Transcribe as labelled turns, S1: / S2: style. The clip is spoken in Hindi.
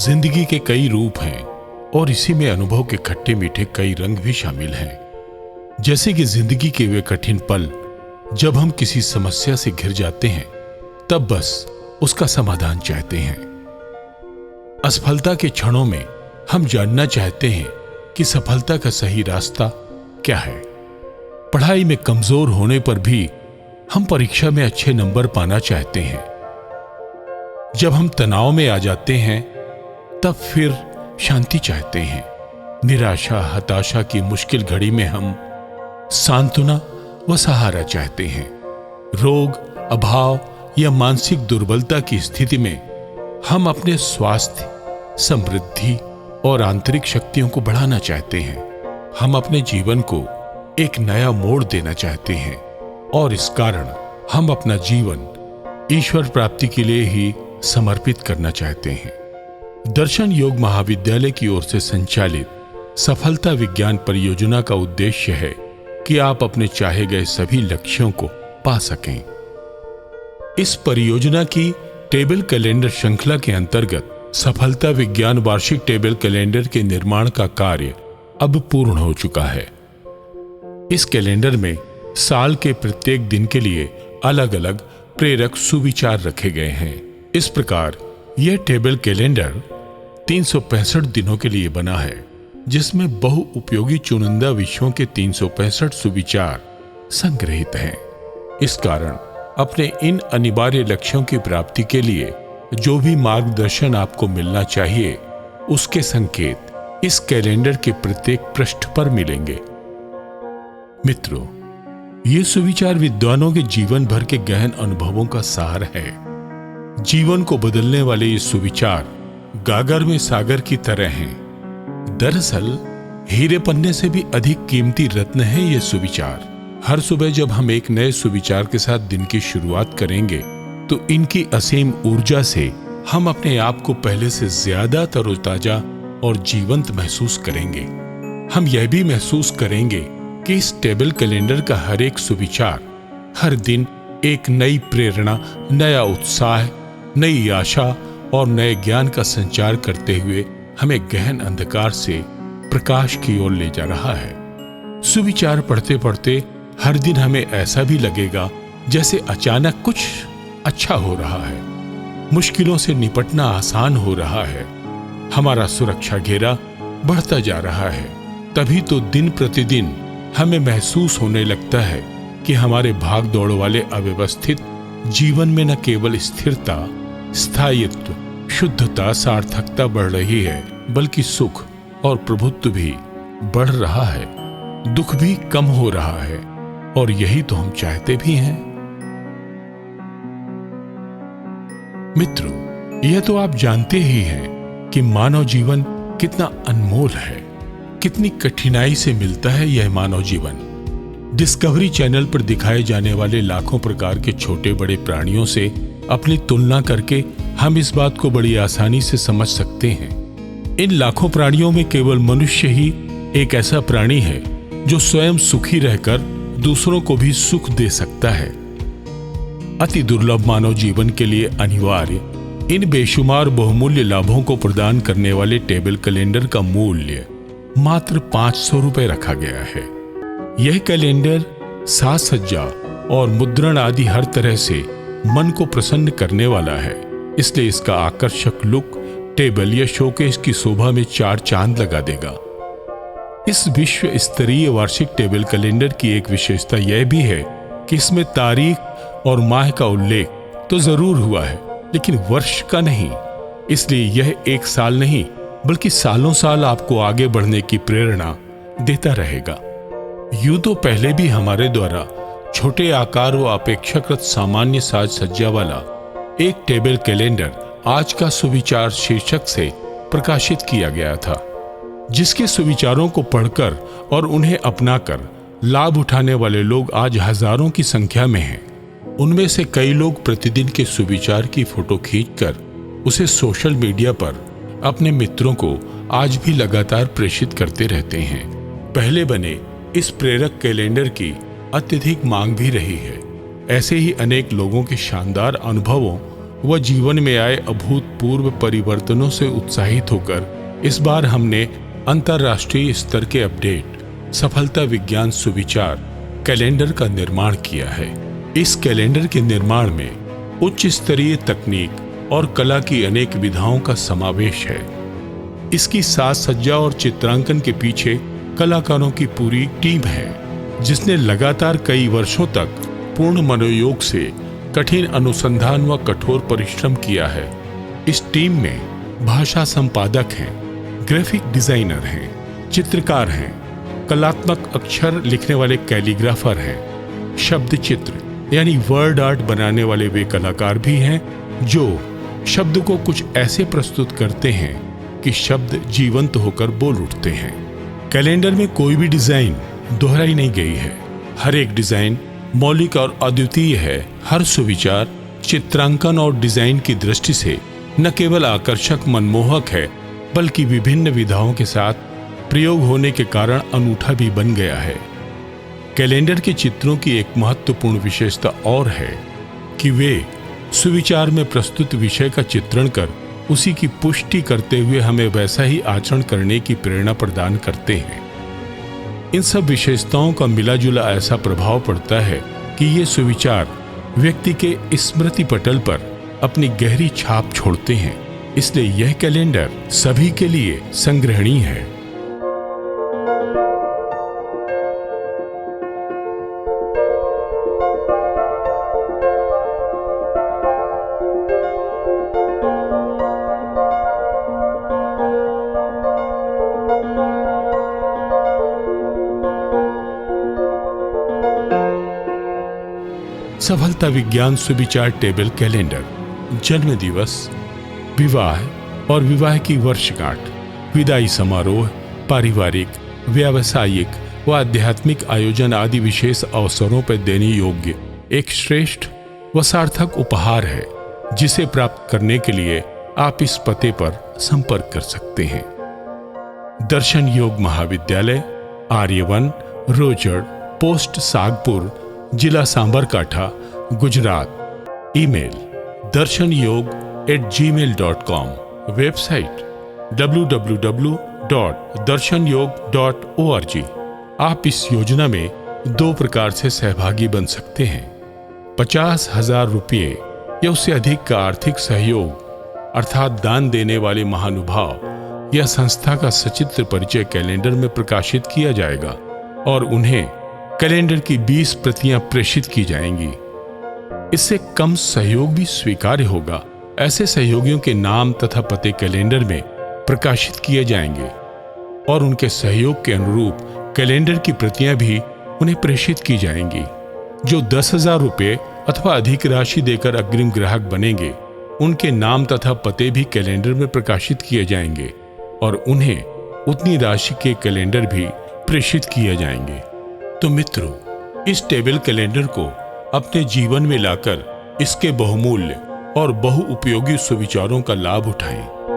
S1: जिंदगी के कई रूप हैं और इसी में अनुभव के खट्टे मीठे कई रंग भी शामिल हैं। जैसे कि जिंदगी के वे कठिन पल जब हम किसी समस्या से घिर जाते हैं, तब बस उसका समाधान चाहते हैं। असफलता के क्षणों में हम जानना चाहते हैं कि सफलता का सही रास्ता क्या है। पढ़ाई में कमजोर होने पर भी हम परीक्षा में अच्छे नंबर पाना चाहते हैं। जब हम तनाव में आ जाते हैं, तब फिर शांति चाहते हैं। निराशा, हताशा की मुश्किल घड़ी में हम सांत्वना व सहारा चाहते हैं। रोग, अभाव या मानसिक दुर्बलता की स्थिति में हम अपने स्वास्थ्य, समृद्धि और आंतरिक शक्तियों को बढ़ाना चाहते हैं। हम अपने जीवन को एक नया मोड़ देना चाहते हैं और इस कारण हम अपना जीवन ईश्वर प्राप्ति के लिए ही समर्पित करना चाहते हैं। दर्शन योग महाविद्यालय की ओर से संचालित सफलता विज्ञान परियोजना का उद्देश्य है कि आप अपने चाहे गए सभी लक्ष्यों को पा सकें। इस परियोजना की टेबल कैलेंडर श्रृंखला के अंतर्गत सफलता विज्ञान वार्षिक टेबल कैलेंडर के निर्माण का कार्य अब पूर्ण हो चुका है। इस कैलेंडर में साल के प्रत्येक दिन के लिए अलग अलग प्रेरक सुविचार रखे गए हैं। इस प्रकार यह टेबल कैलेंडर 365 दिनों के लिए बना है, जिसमें बहुउपयोगी चुनिंदा विषयों के 365 सुविचार संग्रहित हैं। इस कारण अपने इन अनिवार्य लक्ष्यों की प्राप्ति के लिए जो भी मार्गदर्शन आपको मिलना चाहिए, उसके संकेत इस कैलेंडर के प्रत्येक पृष्ठ पर मिलेंगे। मित्रों, ये सुविचार विद्वानों के जीवन भर के गहन अनुभवों का सार है। जीवन को बदलने वाले ये सुविचार गागर में सागर की तरह हैं। दरअसल हीरे पन्ने से भी अधिक कीमती रत्न है ये सुविचार। हर सुबह जब हम एक नए सुविचार के साथ दिन की शुरुआत करेंगे, तो इनकी असीम ऊर्जा से हम अपने आप को पहले से ज्यादा तरोताजा और जीवंत महसूस करेंगे। हम यह भी महसूस करेंगे कि इस टेबल कैलेंडर का हर एक सुविचार हर दिन एक नई प्रेरणा, नया उत्साह, नई आशा और नए ज्ञान का संचार करते हुए हमें गहन अंधकार से प्रकाश की ओर ले जा रहा है। सुविचार पढ़ते पढ़ते हर दिन हमें ऐसा भी लगेगा जैसे अचानक कुछ अच्छा हो रहा है, मुश्किलों से निपटना आसान हो रहा है, हमारा सुरक्षा घेरा बढ़ता जा रहा है। तभी तो दिन प्रतिदिन हमें महसूस होने लगता है कि हमारे भाग दौड़ वाले अव्यवस्थित जीवन में न केवल स्थिरता, स्थायित्व, शुद्धता, सार्थकता बढ़ रही है, बल्कि सुख और प्रभुत्व भी बढ़ रहा है, दुख भी कम हो रहा है, और यही तो हम चाहते भी हैं। मित्रों, यह तो आप जानते ही हैं कि मानव जीवन कितना अनमोल है, कितनी कठिनाई से मिलता है यह मानव जीवन। डिस्कवरी चैनल पर दिखाए जाने वाले लाखों प्रकार के छोटे बड़े प्राणियों से अपनी तुलना करके हम इस बात को बड़ी आसानी से समझ सकते हैं। इन लाखों प्राणियों में केवल मनुष्य ही एक ऐसा प्राणी है जो स्वयं सुखी रहकर दूसरों को भी सुख दे सकता है। अति दुर्लभ मानव जीवन के लिए अनिवार्य इन बेशुमार बहुमूल्य लाभों को प्रदान करने वाले टेबल कैलेंडर का मूल्य मात्र 500 रुपए रखा गया है। यह कैलेंडर साज सज्जा और मुद्रण आदि हर तरह से मन को प्रसन्न करने वाला है, इसलिए इसका आकर्षक लुक टेबल या शोकेस की शोभा में 4 चांद लगा देगा। इस विश्व स्तरीय वार्षिक टेबल कैलेंडर की एक विशेषता यह भी है कि इसमें तारीख और माह का उल्लेख तो जरूर हुआ है, लेकिन वर्ष का नहीं। इसलिए यह एक साल नहीं, बल्कि सालों साल आपको आगे बढ़ने की प्रेरणा देता रहेगा। यूं तो पहले भी हमारे द्वारा छोटे आकार व अपेक्षाकृत सामान्य साज सज्जा वाला एक टेबल कैलेंडर आज का सुविचार शीर्षक से प्रकाशित किया गया था, जिसके सुविचारों को पढ़कर और उन्हें अपनाकर लाभ उठाने वाले लोग आज हजारों की संख्या में हैं। उनमें से कई लोग प्रतिदिन के सुविचार की फोटो खींचकर उसे सोशल मीडिया पर अपने मित्रों को आज भी लगातार प्रेषित करते रहते हैं। पहले बने इस प्रेरक कैलेंडर की अत्यधिक मांग भी रही है। ऐसे ही अनेक लोगों के शानदार अनुभवों व जीवन में आए अभूतपूर्व परिवर्तनों से उत्साहित होकर इस बार हमने अंतर्राष्ट्रीय स्तर के अपडेट सफलता विज्ञान सुविचार कैलेंडर का निर्माण किया है। इस कैलेंडर के निर्माण में उच्च स्तरीय तकनीक और कला की अनेक विधाओं का समावेश है। इसकी साज सज्जा और चित्रांकन के पीछे कलाकारों की पूरी टीम है, जिसने लगातार कई वर्षों तक पूर्ण मनोयोग से कठिन अनुसंधान व कठोर परिश्रम किया है। इस टीम में भाषा संपादक हैं, ग्राफिक डिजाइनर हैं, चित्रकार हैं, कलात्मक अक्षर लिखने वाले कैलीग्राफर हैं, शब्द चित्र यानी वर्ड आर्ट बनाने वाले वे कलाकार भी हैं जो शब्द को कुछ ऐसे प्रस्तुत करते हैं कि शब्द जीवंत होकर बोल उठते हैं। कैलेंडर में कोई भी डिजाइन दोहराई नहीं गई है। हर एक डिजाइन मौलिक और अद्वितीय है। हर सुविचार चित्रांकन और डिजाइन की दृष्टि से न केवल आकर्षक मनमोहक है, बल्कि विभिन्न विधाओं के साथ प्रयोग होने के कारण अनूठा भी बन गया है। कैलेंडर के चित्रों की एक महत्वपूर्ण विशेषता और है कि वे सुविचार में प्रस्तुत विषय का चित्रण कर उसी की पुष्टि करते हुए हमें वैसा ही आचरण करने की प्रेरणा प्रदान करते हैं। इन सब विशेषताओं का मिलाजुला ऐसा प्रभाव पड़ता है कि ये सुविचार व्यक्ति के स्मृति पटल पर अपनी गहरी छाप छोड़ते हैं। इसलिए यह कैलेंडर सभी के लिए संग्रहणीय है। सफलता विज्ञान सुविचार टेबल कैलेंडर जन्म दिवस, विवाह और विवाह की वर्षगांठ, विदाई समारोह, पारिवारिक, व्यावसायिक व आध्यात्मिक आयोजन आदि विशेष अवसरों पर देने योग्य एक श्रेष्ठ व सार्थक उपहार है, जिसे प्राप्त करने के लिए आप इस पते पर संपर्क कर सकते हैं। दर्शन योग महाविद्यालय, आर्यवन, रोजड़, पोस्ट सागपुर, जिला सांबरकाठा, गुजरात। ईमेल darshanयोग@gmail.com। वेबसाइट www.darshanयोग.org। आप इस योजना में 2 प्रकार से सहभागी बन सकते हैं। 50,000 रुपये या उससे अधिक का आर्थिक सहयोग अर्थात दान देने वाले महानुभाव या संस्था का सचित्र परिचय कैलेंडर में प्रकाशित किया जाएगा और उन्हें कैलेंडर की 20 प्रतियां प्रेषित की जाएंगी। इससे कम सहयोग भी स्वीकार्य होगा। ऐसे सहयोगियों के नाम तथा पते कैलेंडर में प्रकाशित किए जाएंगे और उनके सहयोग के अनुरूप कैलेंडर की प्रतियां भी उन्हें प्रेषित की जाएंगी। जो 10,000 रुपये अथवा अधिक राशि देकर अग्रिम ग्राहक बनेंगे, उनके नाम तथा पते भी कैलेंडर में प्रकाशित किए जाएंगे और उन्हें उतनी राशि के कैलेंडर भी प्रेषित किए जाएंगे। तो मित्रों, इस टेबल कैलेंडर को अपने जीवन में लाकर इसके बहुमूल्य और बहुउपयोगी सुविचारों का लाभ उठाएं।